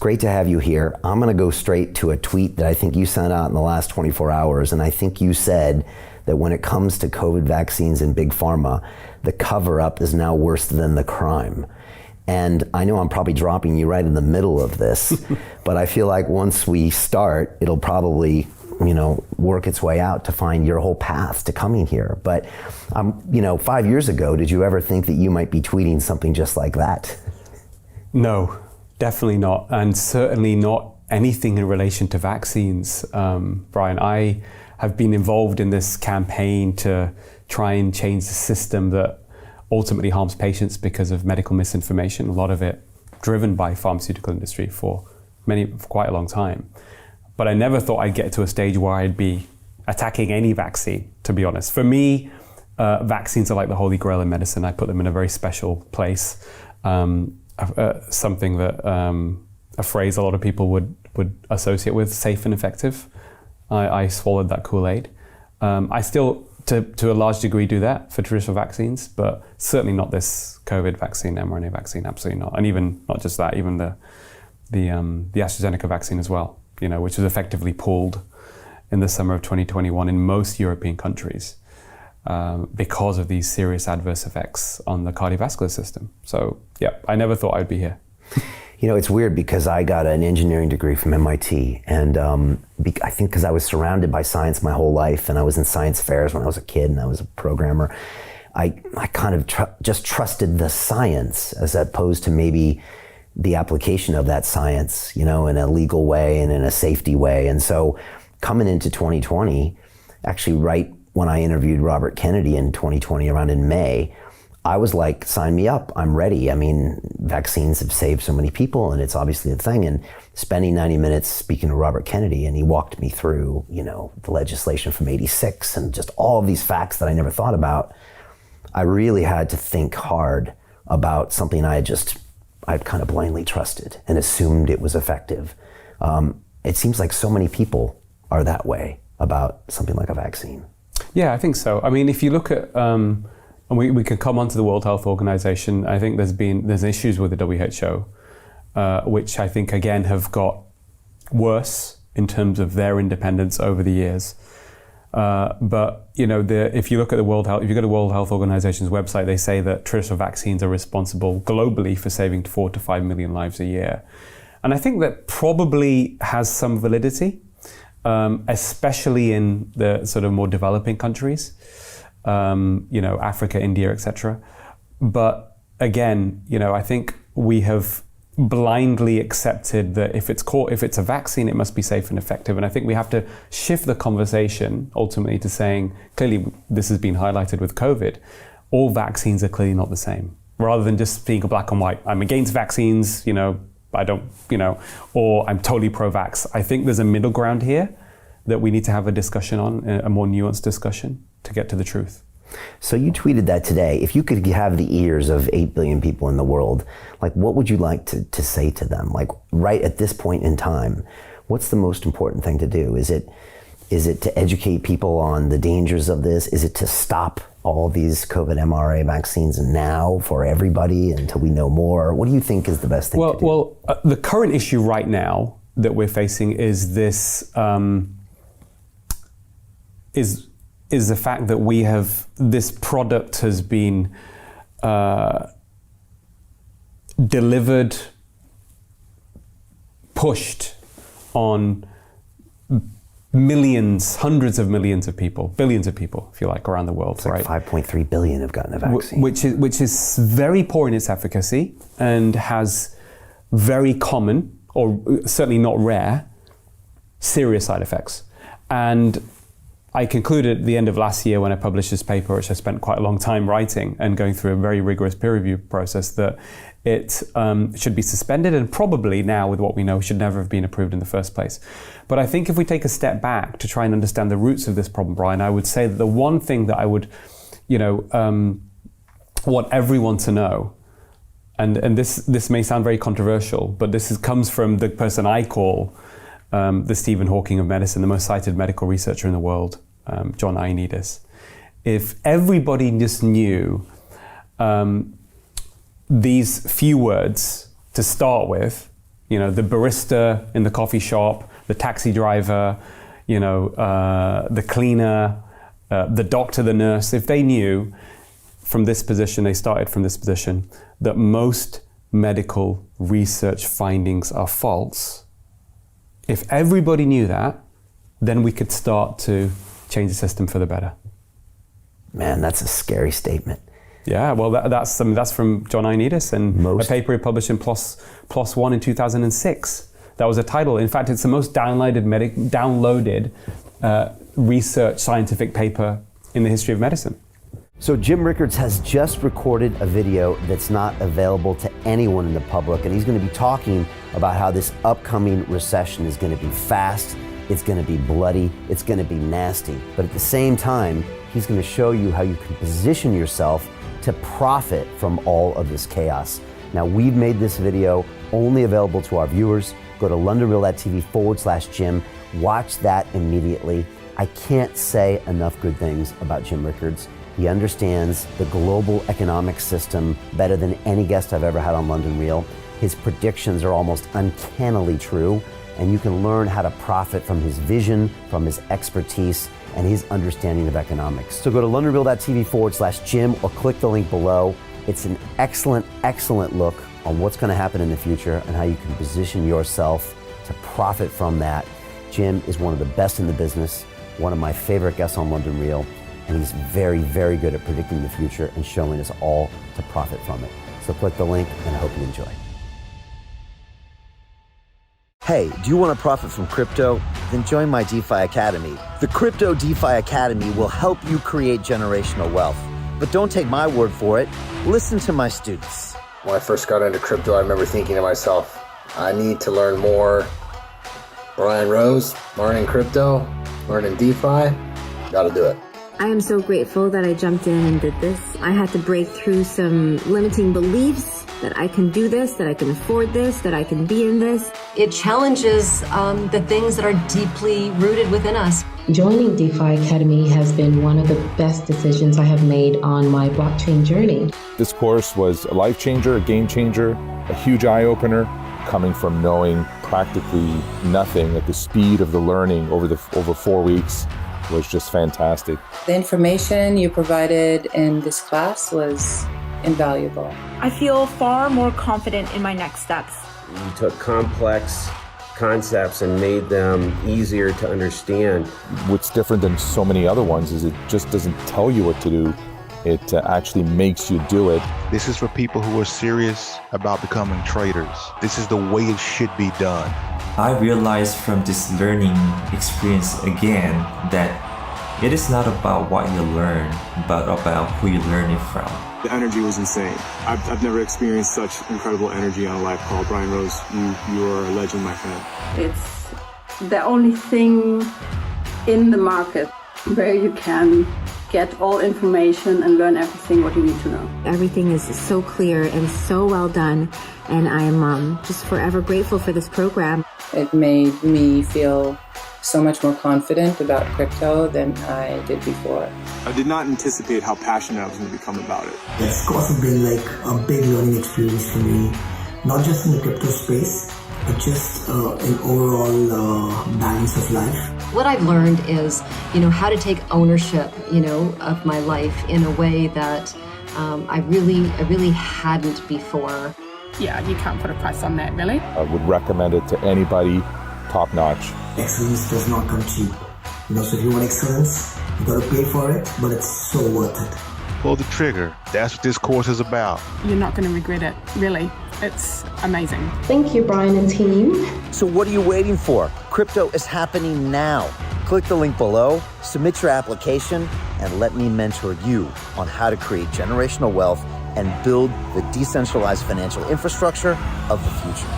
great to have you here. I'm going to go straight to a tweet that I think you sent out in the last 24 hours, and I think you said that when it comes to COVID vaccines and big pharma, the cover-up is now worse than the crime. And I know I'm probably dropping you right in the middle of this, but I feel like once we start, it'll probably, work its way out to find your whole path to coming here. But, 5 years ago, did you ever think that you might be tweeting something just like that? No, definitely not. And certainly not anything in relation to vaccines. Brian, I have been involved in this campaign to try and change the system that ultimately harms patients because of medical misinformation, a lot of it driven by pharmaceutical industry for quite a long time. But I never thought I'd get to a stage where I'd be attacking any vaccine, to be honest. For me, vaccines are like the holy grail in medicine. I put them in a very special place. Something that, a phrase a lot of people would associate with safe and effective. I swallowed that Kool-Aid. I still, to a large degree, do that for traditional vaccines, but certainly not this COVID vaccine, mRNA vaccine, absolutely not. And even not just that, even the AstraZeneca vaccine as well, which was effectively pulled in the summer of 2021 in most European countries because of these serious adverse effects on the cardiovascular system. So yeah, I never thought I'd be here. It's weird because I got an engineering degree from MIT, and I think because I was surrounded by science my whole life, and I was in science fairs when I was a kid, and I was a programmer, I kind of just trusted the science as opposed to maybe the application of that science, in a legal way and in a safety way. And so coming into 2020, actually right when I interviewed Robert Kennedy in 2020, around in May, I was like, sign me up, I'm ready. I mean, vaccines have saved so many people, and it's obviously a thing. And spending 90 minutes speaking to Robert Kennedy, and he walked me through, the legislation from '86 and just all of these facts that I never thought about. I really had to think hard about something I'd kind of blindly trusted and assumed it was effective. It seems like so many people are that way about something like a vaccine. Yeah, I think so. I mean, if you look at, and we can come on to the World Health Organization, I think there's issues with the WHO, which I think again have got worse in terms of their independence over the years. But if you look at if you go to the World Health Organization's website, they say that traditional vaccines are responsible globally for saving 4 to 5 million lives a year. And I think that probably has some validity, especially in the sort of more developing countries, Africa, India, etc. But again, I think we have blindly accepted that if it's a vaccine, it must be safe and effective. And I think we have to shift the conversation ultimately to saying, clearly this has been highlighted with COVID, all vaccines are clearly not the same. Rather than just being a black and white, I'm against vaccines, I don't, or I'm totally pro-vax. I think there's a middle ground here that we need to have a discussion on, a more nuanced discussion to get to the truth. So you tweeted that today. If you could have the ears of 8 billion people in the world, what would you like to say to them? Right at this point in time, what's the most important thing to do? Is it to educate people on the dangers of this? Is it to stop all these COVID mRNA vaccines now for everybody until we know more? What do you think is the best thing to do? Well, the current issue right now that we're facing is this, is the fact that this product has been delivered, pushed on millions, hundreds of millions of people, billions of people, if you like, around the world. It's right? 5.3 billion have gotten a vaccine. Which is very poor in its efficacy and has very common, or certainly not rare, serious side effects. And I concluded at the end of last year when I published this paper, which I spent quite a long time writing and going through a very rigorous peer review process, that it should be suspended, and probably now with what we know should never have been approved in the first place. But I think if we take a step back to try and understand the roots of this problem, Brian, I would say that the one thing that I would, want everyone to know, and this may sound very controversial, but this comes from the person I call the Stephen Hawking of medicine, the most cited medical researcher in the world, John Ioannidis. If everybody just knew these few words to start with, You know, the barista in the coffee shop, the taxi driver, you know, the cleaner, the doctor, the nurse, if they knew from this position, they started from this position, that most medical research findings are false, if everybody knew that, then we could start to change the system for the better. Man, that's a scary statement. Yeah, well, that's from John Ioannidis and a paper he published in PLOS One in 2006. That was a title. In fact, it's the most downloaded research scientific paper in the history of medicine. So Jim Rickards has just recorded a video that's not available to anyone in the public, and he's going to be talking about how this upcoming recession is going to be fast, it's going to be bloody, it's going to be nasty. But at the same time, he's going to show you how you can position yourself to profit from all of this chaos. Now, we've made this video only available to our viewers. Go to londonreal.tv/Jim. Watch that immediately. I can't say enough good things about Jim Rickards. He understands the global economic system better than any guest I've ever had on London Real. His predictions are almost uncannily true, and you can learn how to profit from his vision, from his expertise, and his understanding of economics. So go to londonreal.tv/Jim or click the link below. It's an excellent, excellent look on what's going to happen in the future and how you can position yourself to profit from that. Jim is one of the best in the business, one of my favorite guests on London Real, and he's very, very good at predicting the future and showing us all to profit from it. So click the link, and I hope you enjoy. Hey, do you want to profit from crypto? Then join my DeFi Academy. The Crypto DeFi Academy will help you create generational wealth. But don't take my word for it. Listen to my students. When I first got into crypto, I remember thinking to myself, I need to learn more. Brian Rose, learning crypto, learning DeFi, got to do it. I am so grateful that I jumped in and did this. I had to break through some limiting beliefs that I can do this, that I can afford this, that I can be in this. It challenges the things that are deeply rooted within us. Joining DeFi Academy has been one of the best decisions I have made on my blockchain journey. This course was a life changer, a game changer, a huge eye-opener, coming from knowing practically nothing at the speed of the learning over 4 weeks was just fantastic. The information you provided in this class was invaluable. I feel far more confident in my next steps. You took complex concepts and made them easier to understand. What's different than so many other ones is it just doesn't tell you what to do. It actually makes you do it. This is for people who are serious about becoming traders. This is the way it should be done. I realized from this learning experience again that it is not about what you learn, but about who you learn it from. The energy was insane. I've never experienced such incredible energy on a live call. Brian Rose, you are a legend, my friend. It's the only thing in the market where you can get all information and learn everything what you need to know. Everything is so clear and so well done, and I am just forever grateful for this program. It made me feel so much more confident about crypto than I did before. I did not anticipate how passionate I was going to become about it. It's also been like a big learning experience for me, not just in the crypto space, but just an overall balance of life. What I've learned is, how to take ownership, of my life in a way that I really hadn't before. Yeah, you can't put a price on that, really. I would recommend it to anybody, top notch. Excellence does not come cheap. So if you want excellence, you gotta pay for it, but it's so worth it. Pull the trigger. That's what this course is about. You're not going to regret it, really. It's amazing. Thank you, Brian and team. So what are you waiting for? Crypto is happening now. Click the link below, submit your application, and let me mentor you on how to create generational wealth and build the decentralized financial infrastructure of the future.